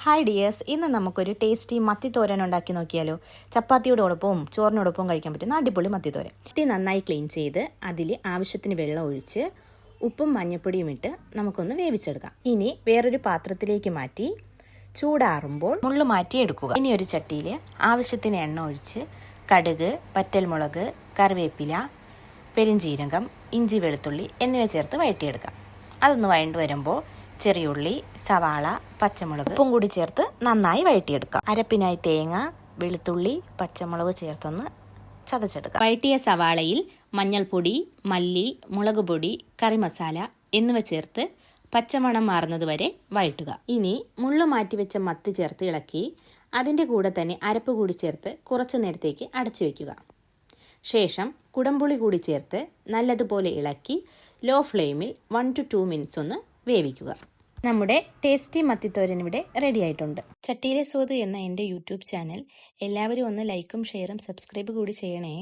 Hi dears, ഇന്ന് നമുക്കൊരു tasty മത്തിത്തോരൻ ഉണ്ടാക്കി നോക്കിയാലോ. ചപ്പാത്തിയോടൊപ്പവും ചോറിനോടൊപ്പവും കഴിക്കാൻ പറ്റുന്ന അടിപൊളി മത്തിത്തോരൻ. മത്തി നന്നായി ക്ലീൻ ചെയ്ത് അതിൽ ആവശ്യത്തിന് വെള്ളം ഒഴിച്ച് ഉപ്പും മഞ്ഞൾപ്പൊടിയും ഇട്ട് നമുക്കൊന്ന് വേവിച്ചെടുക്കാം. ഇനി വേറൊരു പാത്രത്തിലേക്ക് മാറ്റി ചൂടാറുമ്പോൾ മുള്ളു മാറ്റി എടുക്കുക. ഇനി ഒരു ചട്ടിയിൽ ആവശ്യത്തിന് എണ്ണ ഒഴിച്ച് കടുക്, വറ്റൽമുളക്, കറിവേപ്പില, പെരിഞ്ചീരകം, ഇഞ്ചി, വെളുത്തുള്ളി എന്നിവ ചേർത്ത് വഴറ്റിയെടുക്കാം. അതൊന്ന് വഴണ്ട് വരുമ്പോൾ ചെറിയുള്ളി, സവാള, പച്ചമുളക്, ഉപ്പും കൂടി ചേർത്ത് നന്നായി വഴറ്റിയെടുക്കാം. അരപ്പിനായി തേങ്ങ, വെളുത്തുള്ളി, പച്ചമുളക് ചേർത്തൊന്ന് ചതച്ചെടുക്കാം. വഴറ്റിയ സവാളയിൽ മഞ്ഞൾപ്പൊടി, മല്ലി, മുളക് പൊടി, കറി മസാല എന്നിവ ചേർത്ത് പച്ചമണം മാറുന്നത് വരെ വഴറ്റുക. ഇനി മുള്ളു മാറ്റിവെച്ച മത്തി ചേർത്ത് ഇളക്കി അതിൻ്റെ കൂടെ തന്നെ അരപ്പ് കൂടി ചേർത്ത് കുറച്ചു നേരത്തേക്ക് അടച്ചു വയ്ക്കുക. ശേഷം കുടംപുളി കൂടി ചേർത്ത് നല്ലതുപോലെ ഇളക്കി ലോ ഫ്ലെയിമിൽ 1 to 2 മിനിറ്റ്സ് ഒന്ന് വേവിക്കുക. നമ്മുടെ ടേസ്റ്റി മത്തിത്തോരൻ ഇവിടെ റെഡി ആയിട്ടുണ്ട്. ചട്ടിയിലെ സ്വാദ് എന്ന എൻ്റെ യൂട്യൂബ് ചാനൽ എല്ലാവരും ഒന്ന് ലൈക്കും ഷെയറും സബ്സ്ക്രൈബ് കൂടി ചെയ്യണേ.